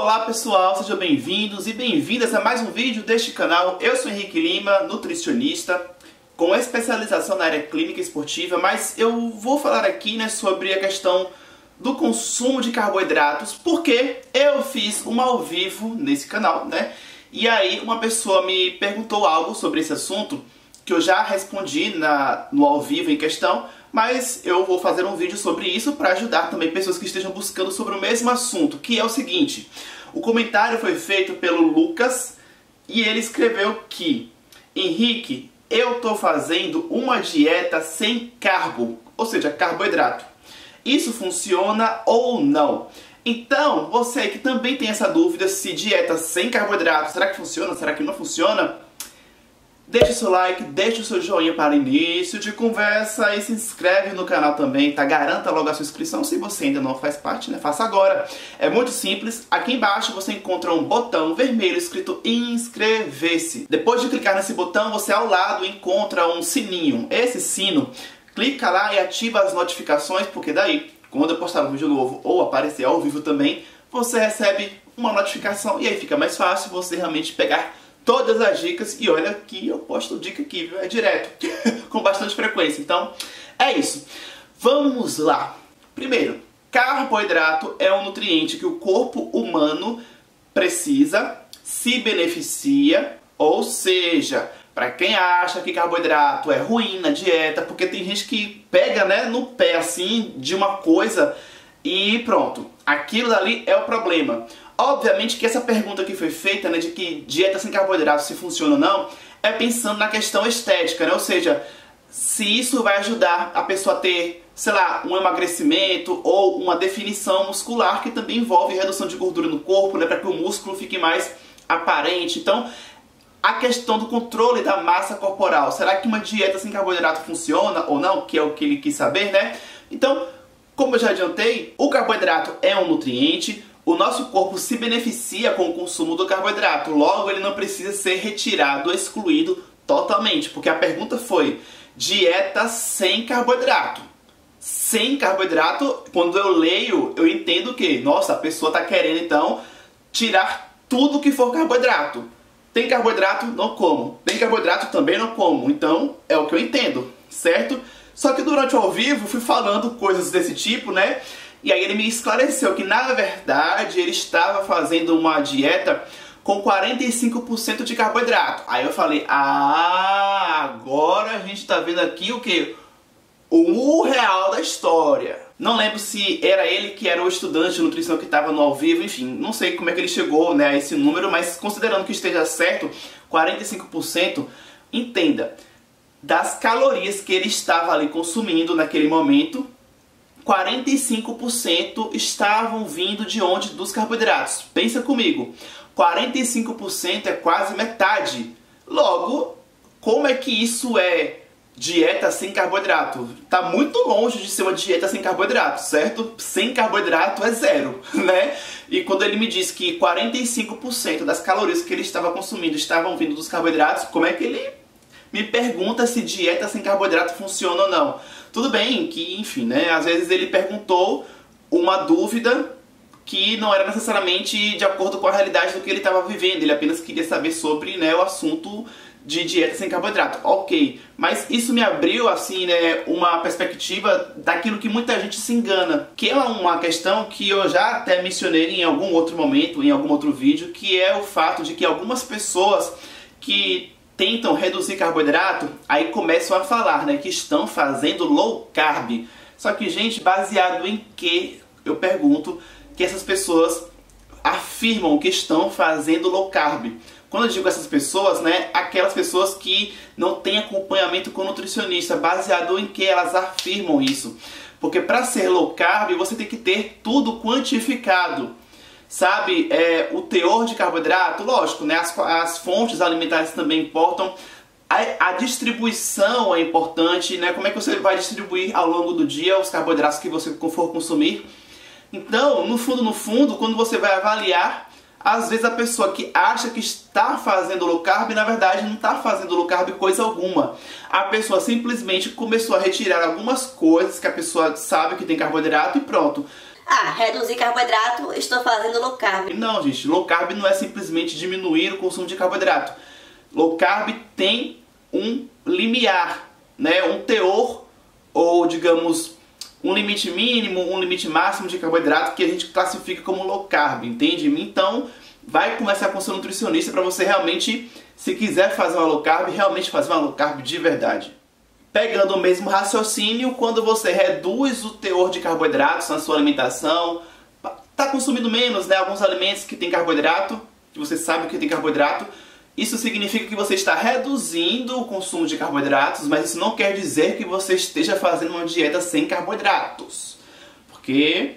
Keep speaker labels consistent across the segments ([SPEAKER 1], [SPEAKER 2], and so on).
[SPEAKER 1] Olá pessoal, sejam bem-vindos e bem-vindas a mais um vídeo deste canal. Eu sou Henrique Lima, nutricionista com especialização na área clínica e esportiva, mas eu vou falar aqui sobre a questão do consumo de carboidratos, porque eu fiz um ao vivo nesse canal, E aí uma pessoa me perguntou algo sobre esse assunto, que eu já respondi no ao vivo em questão, mas eu vou fazer um vídeo sobre isso para ajudar também pessoas que estejam buscando sobre o mesmo assunto, que é o seguinte. O comentário foi feito pelo Lucas e ele escreveu que: Henrique, eu estou fazendo uma dieta sem carbo, ou seja, carboidrato. Isso funciona ou não? Então, você que também tem essa dúvida se dieta sem carboidrato, será que funciona, será que não funciona? Deixe o seu like, deixe o seu joinha para início de conversa e se inscreve no canal também, tá? Garanta logo a sua inscrição se você ainda não faz parte, Faça agora. É muito simples, aqui embaixo você encontra um botão vermelho escrito inscrever-se. Depois de clicar nesse botão, você ao lado encontra um sininho. Esse sino, clica lá e ativa as notificações, porque daí, quando eu postar um vídeo novo ou aparecer ao vivo também, você recebe uma notificação e aí fica mais fácil você realmente pegar todas as dicas. E olha que eu posto dica aqui, viu? É direto, com bastante frequência. Então, é isso. Vamos lá. Primeiro, carboidrato é um nutriente que o corpo humano precisa, se beneficia, ou seja, para quem acha que carboidrato é ruim na dieta, porque tem gente que pega, no pé assim de uma coisa e pronto, aquilo ali é o problema. Obviamente que essa pergunta que foi feita, de que dieta sem carboidrato se funciona ou não, é pensando na questão estética, ou seja, se isso vai ajudar a pessoa a ter, sei lá, um emagrecimento ou uma definição muscular, que também envolve redução de gordura no corpo, para que o músculo fique mais aparente. Então, a questão do controle da massa corporal, será que uma dieta sem carboidrato funciona ou não? Que é o que ele quis saber, Então, como eu já adiantei, o carboidrato é um nutriente. O nosso corpo se beneficia com o consumo do carboidrato, logo ele não precisa ser retirado, excluído totalmente, porque a pergunta foi dieta sem carboidrato. Sem carboidrato, quando eu leio, eu entendo que, nossa, a pessoa está querendo então tirar tudo que for carboidrato. Tem carboidrato? Não como. Tem carboidrato? Também não como. Então, é o que eu entendo, certo? Só que durante o ao vivo, fui falando coisas desse tipo, E aí ele me esclareceu que, na verdade, ele estava fazendo uma dieta com 45% de carboidrato. Aí eu falei, agora a gente está vendo aqui o quê? O real da história. Não lembro se era ele que era o estudante de nutrição que estava no ao vivo, enfim, não sei como é que ele chegou a esse número, mas considerando que esteja certo, 45%, entenda, das calorias que ele estava ali consumindo naquele momento, 45% estavam vindo de onde? Dos carboidratos. Pensa comigo, 45% é quase metade. Logo, como é que isso é dieta sem carboidrato? Tá muito longe de ser uma dieta sem carboidrato, certo? Sem carboidrato é zero, E quando ele me disse que 45% das calorias que ele estava consumindo estavam vindo dos carboidratos, como é que ele me pergunta se dieta sem carboidrato funciona ou não? Tudo bem que, enfim, às vezes ele perguntou uma dúvida que não era necessariamente de acordo com a realidade do que ele estava vivendo. Ele apenas queria saber sobre o assunto de dieta sem carboidrato. Ok, mas isso me abriu, assim, uma perspectiva daquilo que muita gente se engana. Que é uma questão que eu já até mencionei em algum outro momento, em algum outro vídeo, que é o fato de que algumas pessoas que tentam reduzir carboidrato, aí começam a falar, que estão fazendo low carb. Só que, gente, baseado em que, eu pergunto, que essas pessoas afirmam que estão fazendo low carb? Quando eu digo essas pessoas, aquelas pessoas que não têm acompanhamento com nutricionista, baseado em que elas afirmam isso. Porque para ser low carb, você tem que ter tudo quantificado. Sabe, o teor de carboidrato, lógico, as fontes alimentares também importam, a distribuição é importante, como é que você vai distribuir ao longo do dia os carboidratos que você for consumir. Então, no fundo, quando você vai avaliar, às vezes a pessoa que acha que está fazendo low carb, na verdade não está fazendo low carb coisa alguma. A pessoa simplesmente começou a retirar algumas coisas que a pessoa sabe que tem carboidrato e pronto.
[SPEAKER 2] Ah, reduzir carboidrato, estou fazendo low carb.
[SPEAKER 1] Não, gente, low carb não é simplesmente diminuir o consumo de carboidrato. Low carb tem um limiar, né? Um teor, ou digamos, um limite mínimo, um limite máximo de carboidrato que a gente classifica como low carb, entende? Então, vai começar com o seu nutricionista para você realmente, se quiser fazer uma low carb, realmente fazer uma low carb de verdade. Pegando o mesmo raciocínio, quando você reduz o teor de carboidratos na sua alimentação, está consumindo menos, né, alguns alimentos que tem carboidrato, que você sabe que tem carboidrato, isso significa que você está reduzindo o consumo de carboidratos, mas isso não quer dizer que você esteja fazendo uma dieta sem carboidratos. Porque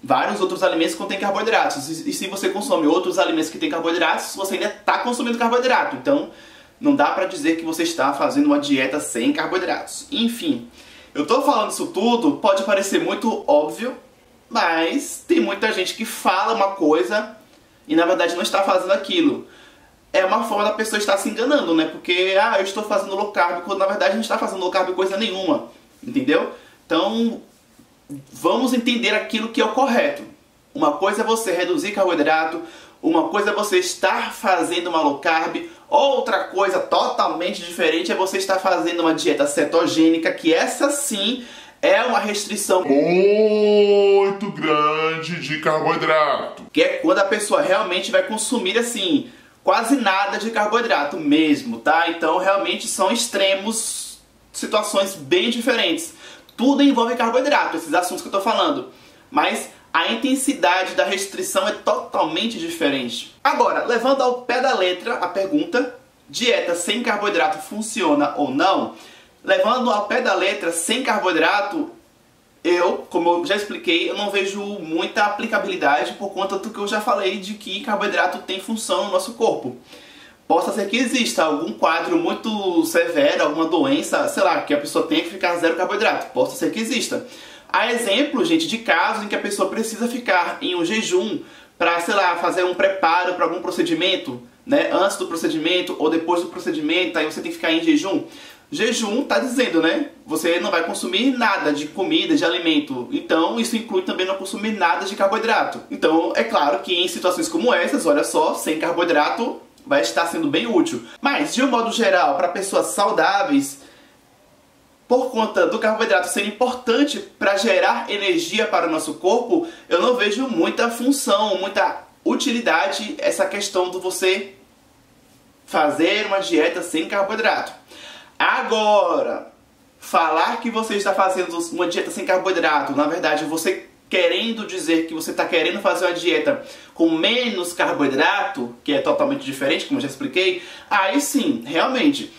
[SPEAKER 1] vários outros alimentos contêm carboidratos. E se você consome outros alimentos que têm carboidratos, você ainda está consumindo carboidrato. Então, não dá para dizer que você está fazendo uma dieta sem carboidratos. Enfim, eu estou falando isso tudo, pode parecer muito óbvio, mas tem muita gente que fala uma coisa e na verdade não está fazendo aquilo. É uma forma da pessoa estar se enganando, né? Porque, eu estou fazendo low carb, quando na verdade não está fazendo low carb coisa nenhuma. Entendeu? Então, vamos entender aquilo que é o correto. Uma coisa é você reduzir carboidrato, uma coisa é você estar fazendo uma low carb, outra coisa totalmente diferente é você estar fazendo uma dieta cetogênica, que essa sim é uma restrição
[SPEAKER 3] muito grande de carboidrato.
[SPEAKER 1] Que é quando a pessoa realmente vai consumir assim, quase nada de carboidrato mesmo, tá? Então realmente são extremos, situações bem diferentes. Tudo envolve carboidrato, esses assuntos que eu tô falando. Mas a intensidade da restrição é totalmente diferente. Agora, levando ao pé da letra a pergunta, dieta sem carboidrato funciona ou não? Levando ao pé da letra, sem carboidrato, como eu já expliquei, eu não vejo muita aplicabilidade por conta do que eu já falei de que carboidrato tem função no nosso corpo. Possa ser que exista algum quadro muito severo, alguma doença, sei lá, que a pessoa tenha que ficar zero carboidrato. Possa ser que exista. Há exemplos, gente, de casos em que a pessoa precisa ficar em um jejum para, sei lá, fazer um preparo para algum procedimento, né? Antes do procedimento ou depois do procedimento, aí você tem que ficar em jejum. Jejum tá dizendo, né? Você não vai consumir nada de comida, de alimento. Então, isso inclui também não consumir nada de carboidrato. Então, é claro que em situações como essas, olha só, sem carboidrato vai estar sendo bem útil. Mas, de um modo geral, para pessoas saudáveis, por conta do carboidrato ser importante para gerar energia para o nosso corpo, eu não vejo muita função, muita utilidade essa questão de você fazer uma dieta sem carboidrato. Agora, falar que você está fazendo uma dieta sem carboidrato, na verdade você querendo dizer que você está querendo fazer uma dieta com menos carboidrato, que é totalmente diferente, como eu já expliquei, aí sim, realmente,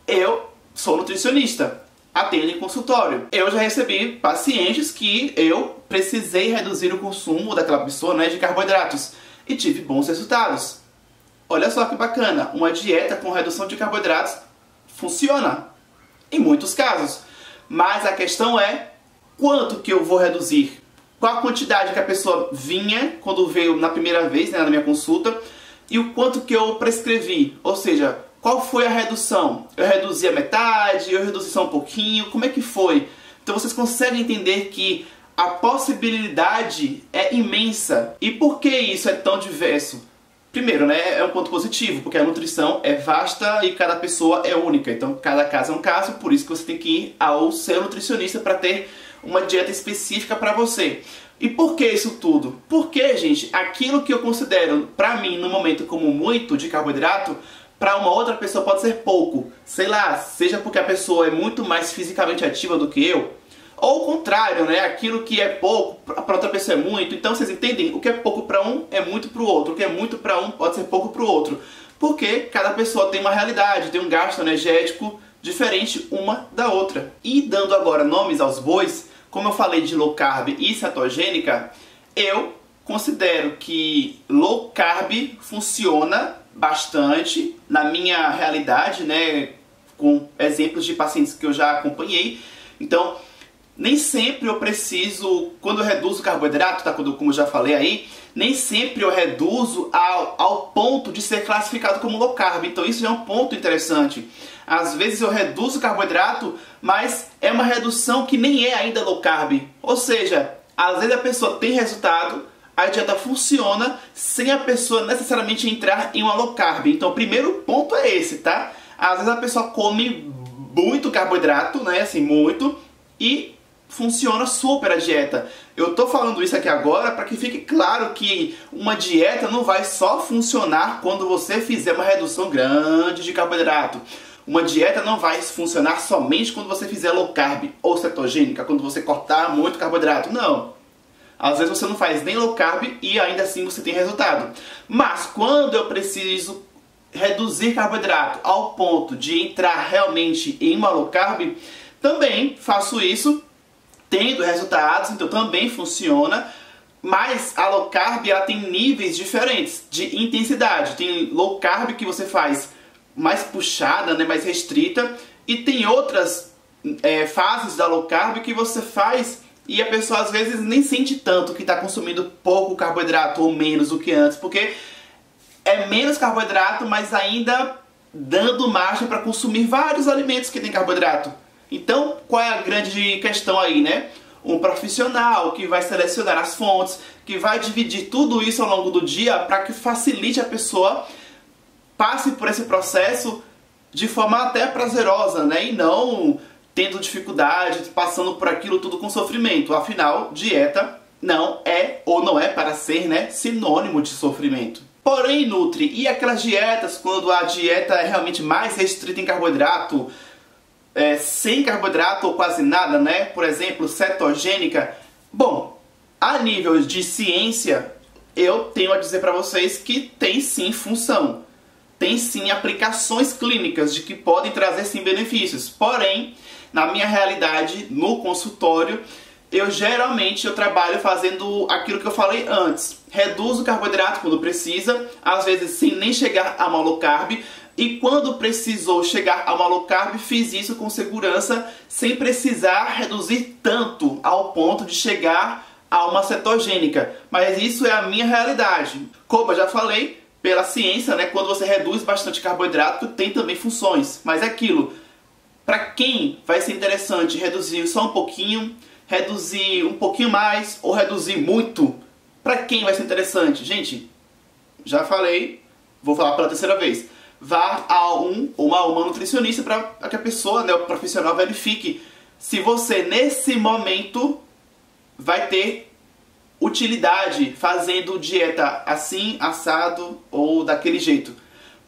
[SPEAKER 1] eu sou nutricionista, atendo em consultório. Eu já recebi pacientes que eu precisei reduzir o consumo daquela pessoa, né, de carboidratos e tive bons resultados. Olha só que bacana, uma dieta com redução de carboidratos funciona em muitos casos, mas a questão é quanto que eu vou reduzir, qual a quantidade que a pessoa vinha quando veio na primeira vez, né, na minha consulta, e o quanto que eu prescrevi, ou seja, qual foi a redução? Eu reduzi a metade, eu reduzi só um pouquinho, como é que foi? Então vocês conseguem entender que a possibilidade é imensa. E por que isso é tão diverso? Primeiro, né, é um ponto positivo, porque a nutrição é vasta e cada pessoa é única. Então, cada caso é um caso, por isso que você tem que ir ao seu nutricionista para ter uma dieta específica para você. E por que isso tudo? Porque, gente, aquilo que eu considero, para mim, no momento como muito de carboidrato, para uma outra pessoa pode ser pouco. Sei lá, seja porque a pessoa é muito mais fisicamente ativa do que eu, ou o contrário, né? Aquilo que é pouco, para outra pessoa é muito. Então vocês entendem? O que é pouco para um é muito para o outro. O que é muito para um pode ser pouco para o outro. Porque cada pessoa tem uma realidade, tem um gasto energético diferente uma da outra. E dando agora nomes aos bois, como eu falei de low carb e cetogênica, eu considero que low carb funciona bastante na minha realidade, né? Com exemplos de pacientes que eu já acompanhei. Então, nem sempre eu preciso, quando eu reduzo o carboidrato, tá? Como eu já falei aí, nem sempre eu reduzo ao ponto de ser classificado como low carb. Então isso já é um ponto interessante. Às vezes eu reduzo o carboidrato, mas é uma redução que nem é ainda low carb. Ou seja, Às vezes a pessoa tem resultado, a dieta funciona sem a pessoa necessariamente entrar em uma low carb. Então o primeiro ponto é esse, tá? Às vezes a pessoa come muito carboidrato, né, assim, muito, e funciona super a dieta. Eu tô falando isso aqui agora para que fique claro que uma dieta não vai só funcionar quando você fizer uma redução grande de carboidrato. Uma dieta não vai funcionar somente quando você fizer low carb ou cetogênica, quando você cortar muito carboidrato. Não. Às vezes você não faz nem low carb e ainda assim você tem resultado. Mas quando eu preciso reduzir carboidrato ao ponto de entrar realmente em uma low carb, também faço isso, tendo resultados, então também funciona. Mas a low carb ela tem níveis diferentes de intensidade. Tem low carb que você faz mais puxada, né, mais restrita, e tem outras fases da low carb que você faz e a pessoa às vezes nem sente tanto que está consumindo pouco carboidrato ou menos do que antes, porque é menos carboidrato, mas ainda dando margem para consumir vários alimentos que tem carboidrato. Então, qual é a grande questão aí, né? Um profissional que vai selecionar as fontes, que vai dividir tudo isso ao longo do dia para que facilite a pessoa passe por esse processo de forma até prazerosa, né? E não tendo dificuldade, passando por aquilo tudo com sofrimento. Afinal, dieta não é, ou não é para ser, né, sinônimo de sofrimento. Porém, Nutri, e aquelas dietas quando a dieta é realmente mais restrita em carboidrato, sem carboidrato ou quase nada, né? Por exemplo, cetogênica. Bom, a nível de ciência, eu tenho a dizer para vocês que tem sim função. Tem sim aplicações clínicas de que podem trazer sim benefícios. Porém, na minha realidade, no consultório, eu geralmente trabalho fazendo aquilo que eu falei antes. Reduzo o carboidrato quando precisa, às vezes sem nem chegar a uma low carb. E quando precisou chegar a uma low carb, fiz isso com segurança, sem precisar reduzir tanto ao ponto de chegar a uma cetogênica. Mas isso é a minha realidade. Como eu já falei, pela ciência, né, quando você reduz bastante carboidrato, tem também funções. Mas é aquilo, para quem vai ser interessante reduzir só um pouquinho, reduzir um pouquinho mais ou reduzir muito, para quem vai ser interessante? Gente, já falei, vou falar pela terceira vez. Vá a um ou uma nutricionista para que a pessoa, né, o profissional, verifique se você nesse momento vai ter utilidade fazendo dieta assim, assado ou daquele jeito.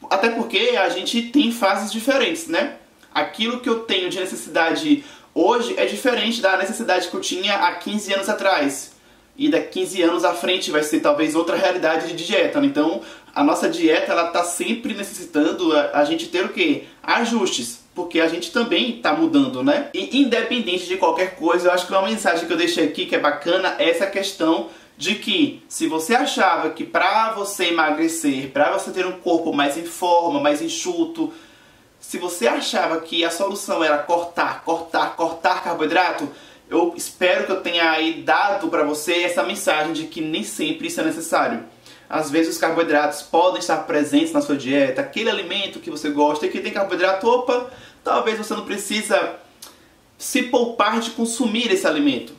[SPEAKER 1] Até porque a gente tem fases diferentes, né? Aquilo que eu tenho de necessidade hoje é diferente da necessidade que eu tinha há 15 anos atrás. E daqui 15 anos à frente vai ser talvez outra realidade de dieta. Então, a nossa dieta ela está sempre necessitando a gente ter o quê? Ajustes. Porque a gente também está mudando, né? E independente de qualquer coisa, eu acho que uma mensagem que eu deixei aqui que é bacana é essa questão de que se você achava que para você emagrecer, para você ter um corpo mais em forma, mais enxuto, se você achava que a solução era cortar carboidrato, eu espero que eu tenha aí dado para você essa mensagem de que nem sempre isso é necessário. Às vezes os carboidratos podem estar presentes na sua dieta, aquele alimento que você gosta e que tem carboidrato, opa, talvez você não precisa se poupar de consumir esse alimento.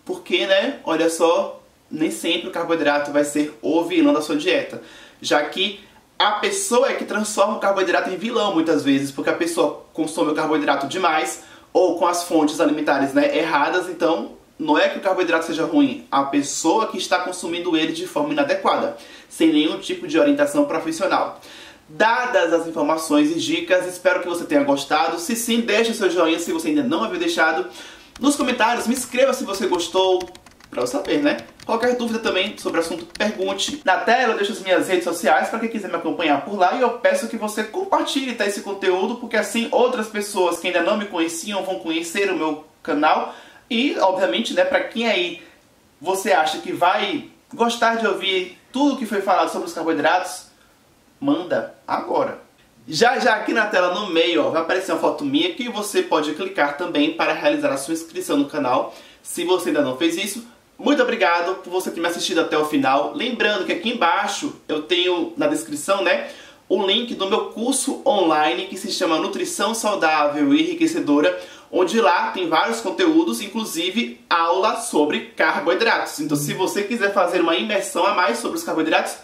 [SPEAKER 1] Porque, né, olha só, nem sempre o carboidrato vai ser o vilão da sua dieta. Já que a pessoa é que transforma o carboidrato em vilão muitas vezes, porque a pessoa consome o carboidrato demais ou com as fontes alimentares, né, erradas, então não é que o carboidrato seja ruim, a pessoa que está consumindo ele de forma inadequada, sem nenhum tipo de orientação profissional. Dadas as informações e dicas, espero que você tenha gostado. Se sim, deixe seu joinha se você ainda não havia deixado. Nos comentários, me escreva se você gostou, para eu saber, né? Qualquer dúvida também sobre o assunto, pergunte. Na tela eu deixo as minhas redes sociais para quem quiser me acompanhar por lá. E eu peço que você compartilhe, tá, esse conteúdo, porque assim outras pessoas que ainda não me conheciam vão conhecer o meu canal. E, obviamente, né, para quem aí você acha que vai gostar de ouvir tudo que foi falado sobre os carboidratos, manda agora. Já aqui na tela no meio, ó, vai aparecer uma foto minha que você pode clicar também para realizar a sua inscrição no canal. Se você ainda não fez isso, muito obrigado por você ter me assistido até o final. Lembrando que aqui embaixo eu tenho na descrição, né, o link do meu curso online que se chama Nutrição Saudável e Enriquecedora, onde lá tem vários conteúdos, inclusive aula sobre carboidratos. Então se você quiser fazer uma imersão a mais sobre os carboidratos,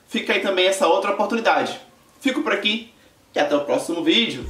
[SPEAKER 1] fica aí também essa outra oportunidade. Fico por aqui e até o próximo vídeo.